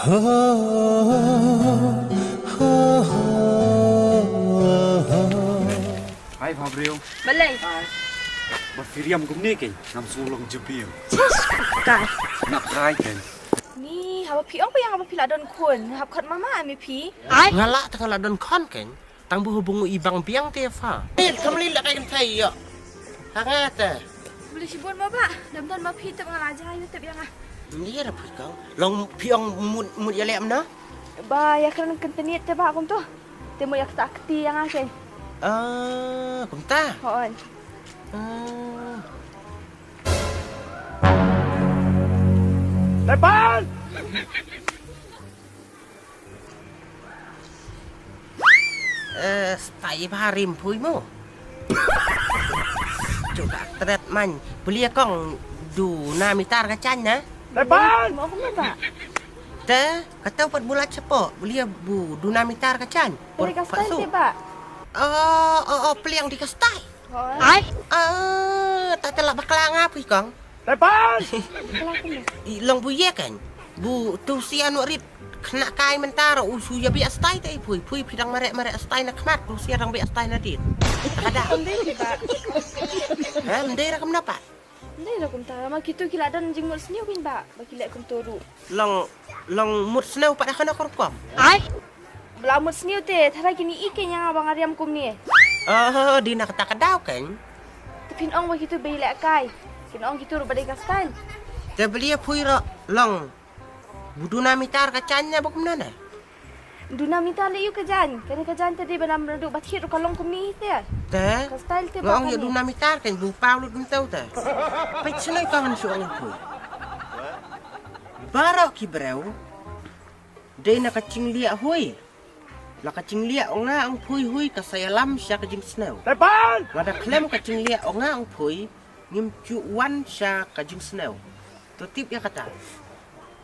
Hai Fabrio. Balay. Berfiriam kumni kay nam sulong jebir. Kai. Nak kai kan. Ni haba pi ong pa yang haba pi la don kun. Hab khot mama mi pi. Ngala tengah ladon kon kan tang buhubungu ibang biang tefa kamli la kan thai yo hangata Boleh sibun baba. Dam don ma pi tep ngalaja yu tep yang ah. ni ra pui kau long piong mut ya lem na Ba ya kan kentenit te ba kum tu. Te mo yak tak ti yang ah ken. kum ta Hoon. Depan. stai harim pui mo coba tret man belia kong du na mitar kacan na Depan. Mo kum ba? te kata pat bulat cepo belia bu du na mitar kacan Dari kastan te ba? peliang di kastai Hoon. tak telak baklang apa kong Depan. Kelah kum. long bu ye kan bu tu sian warit kena kai mentara usu ya biak stai tai pui pidang marek stai nak kmat tu sian rang biak stai na dit ada Konde te ba? mendera kam dapat Ndai la kum ta ma kitu kila dan jing mul sniu bin ba. Ba kila kum turu. long mut snau pada kana korkom Belamut sniu te thara kini iken yang abang Ariam kum ni. di nak kata kadau kan Tepin ong ba kitu be lek kai. Kin ong kitu ru badai kastan. te belia pui ro long buduna mitar kacannya bakum nana Duna minta le yu kajan. Kena kajan tadi benam rendu bathir kalong kum ni te. te Kastal te ba. ngong ya duna mitar kan bu paulut mentau te pai senai kawan suang pui barok ki breu de nak kacing lia hui la kacing lia onga ang pui hui ka saya lam sya ka jing snau Depan. ngada klem kacing lia onga ang pui ngim cu wan sya ka jing snau tu tip ya kata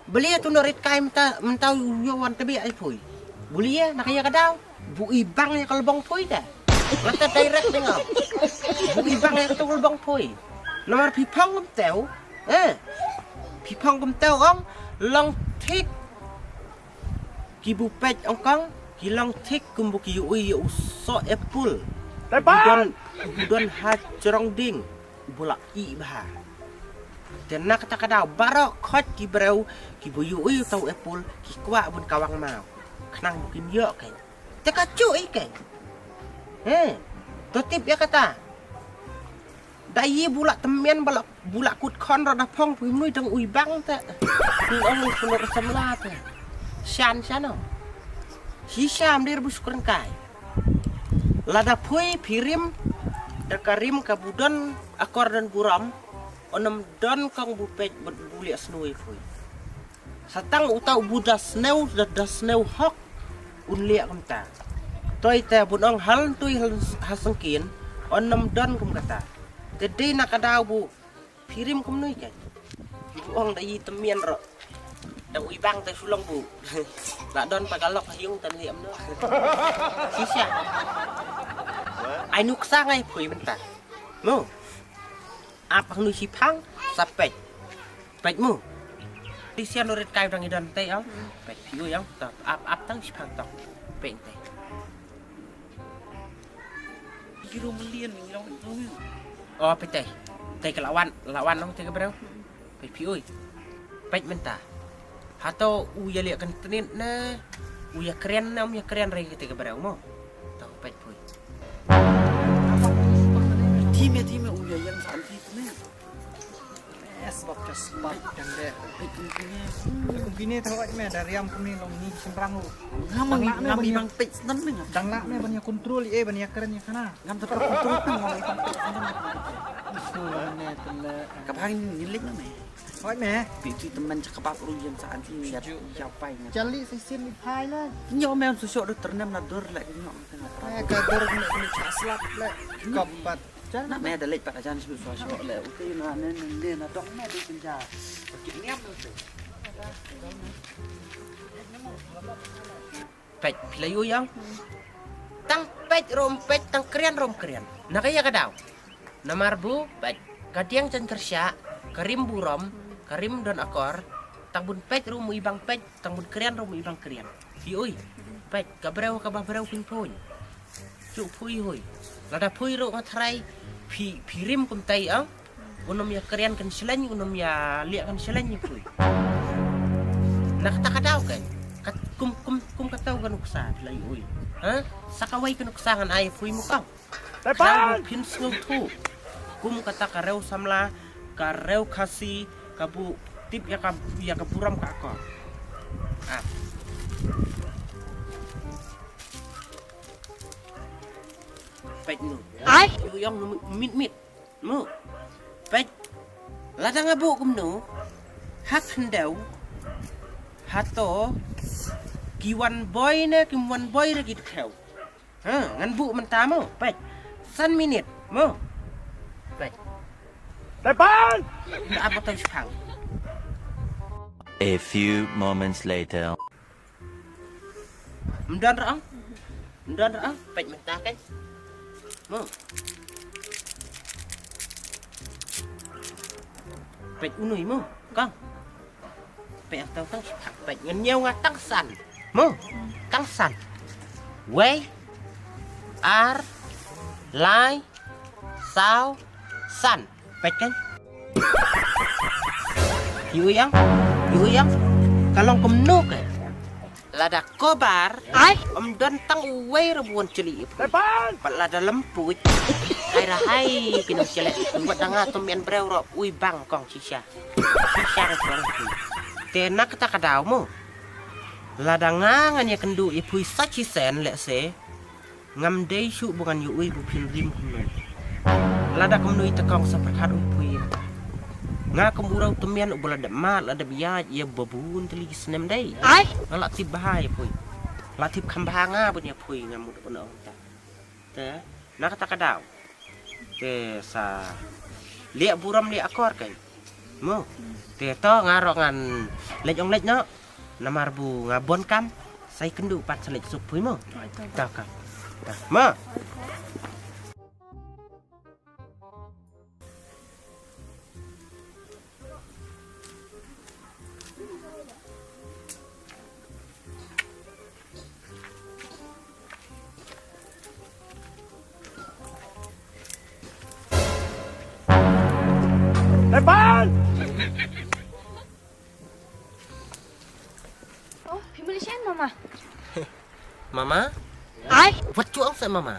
belia tu norit kai mentau yo wan tebi ai pui belia nak ya kadau bu ibang ya kalbong pui dah mata direct dengar bu ibang ya kalbong pui nomor pipang kum teu pipang kum teu ong long tik ki bu pet ong kang ki long tik kum bu ki ui so apple Depan. budon ha cerong ding bola i bah dan nak kata kadau barok khot ki breu ki bu ui tau apple ki kwa bun kawang mau kenang bukin yo kan te ka cu i kan to tip ya kata dai bulak temen bulak kut kon ra phong pui nui dang ui bang te ni ong sunur samla te shan no si sham dir bus kurang kai lada pui pirim dakarim kabudon akor dan buram onam don kang bupet berbuli asnui pui satang utau budas sneu das sneu hok unlia kamta toy te bunong hal tui hasangkin onam don kum kata jadi nak ada bu pirim kum nui kan buong dai temien ro dang ui bang te sulong bu la don pagalok hiung tan liam no sisa ai nuk sang ai pui benta mo apa nu sipang sapet pet mu di sian norit kai dang idan te au pet piu yang ap tang sipang tang pet te Kiro melian ni long tu. oh pet te ke lawan nong te ke breu pet piu pet menta hato uya liak kan tenin na uya keren re te ke breu mo tau pet pui Time uya yang santi tu ni. Sebab sebab yang dia. Kumpini tawak me dari yang kumi long ni sembrang lu. Ngami bang pek nan ni. Dang lak me banyak kontrol banyak keren ya kana. Ngam tak kontrol kan ngam bang pek nan. Isu ne tele. Kapang ni lek na me. Tawak me. Pi tu teman cakap apa yang santi ni ya japai ni. Jali sisin ipai lah. Nyo me susuk do ternem na dor lek nyo. Ay kador ni slap lek. Kompat. Nak me ada lek pak ajan sebut suasana lek. Uti na nen na dok me di penja. Pakit ngam tu. pet pilayu yang tang pet rompet tang kerian nakaya kadau namar bu pet kadiang cen kersya karim burom karim don akor tang bun pej ru mu ibang pej tang bun krian ru mu ibang krian hi oi pej ka breu ka ba breu pin phoi chu phui hoi lada phui ru ngatrai phi rim kum tai ang unom ya krian kan seleng unom ya lia kan seleng phui nak tak kadau kan kum katau kan uksa lai oi ha sakawai kan uksa ngan ai phui mu kau Tepan pin snow tu kum kata kareu samla kareu kasi kabu tip ya kapuram ka ko ah pej nu ai yong mit mu pej lada ngabu kum nu hak hendau hato kiwan boy ne git kheu ha ngan bu man ta mo pej san minit mo pej tepan apa tau sepang. A few moments later. Mdan rang, pej mentah kan? Mo. Pej unui mo, kang. Pej tau tang pej ngan nyeu nga tang san. Mo, tang san. Wei, ar, lai, sao, san. Pej kan? Yu yang kalau kumno kan lada kobar ai don tang uwe rebuan celi depan lada lemput ai rahai kino celi buat danga tomian breu ro ui bang kong sisa orang tu tena kata kadau mo lada ngangan ya kendu ipui sachi sen le se ngam dei su bukan yu ui bu pin rim kumno lada kumno itakong sa perkat ui nga kumurau temian ubala demat ada biya ya babun teli senem dai ai ngalak tip bahai pui latip kambanga punya pui ngamut pun orang ta te nak kata kadau te sa liak buram liak akor kai mo te to ngarongan lejong lej no namar bu ngabon kam sai kendu pat selej sup pui mo ta ka ma Tepan! Oh, pergi Malaysia mama. Mama? Ai? What cuang sa mama?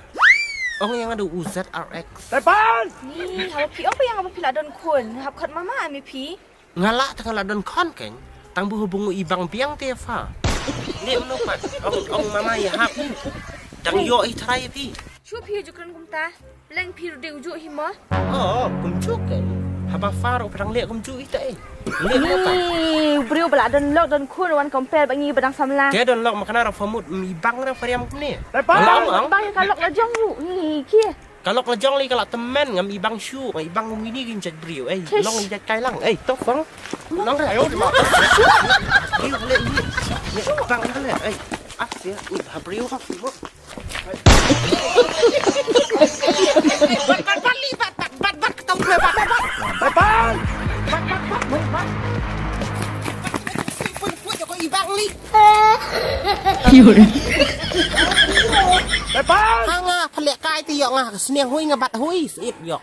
Orang yang ada UZRX. Tepan! Ni, haba pi apa yang haba pi ladon kun? Hab kat mama ami pi. Ngalak tengah ladon kon kan? Tang berhubung ibang biang tefa. Ni menupat. Ong mama ya hap ni. Dang yo itrai pi. Chu pi jukran kumta. Leng pi rude ujuk hima. Oh, kumjuk kan? Haba faro pedang lek kumjuk itai. Lek menupat. Ni, beriu beladon lok don kun wan compare bangi badang samla. Dia don lok makana ra famut ibang ra fariam ni. Tepan! Bang yang kalok lajong lu. Ni, kia. Kalau kelajong li kalau temen ngam ibang syu, ngam ibang ngini gin jat beriu. Long jat kai lang. Tok fang. Long ra ayo mak. Beriu le ni. Ni bang le. Sia, ha beriu ha. Bat ketau gue bat. Tepan! Pun joko ibang li. Tepan! Hanga pelek kai ti yok ngah seniang hui ngabat hui seit yok.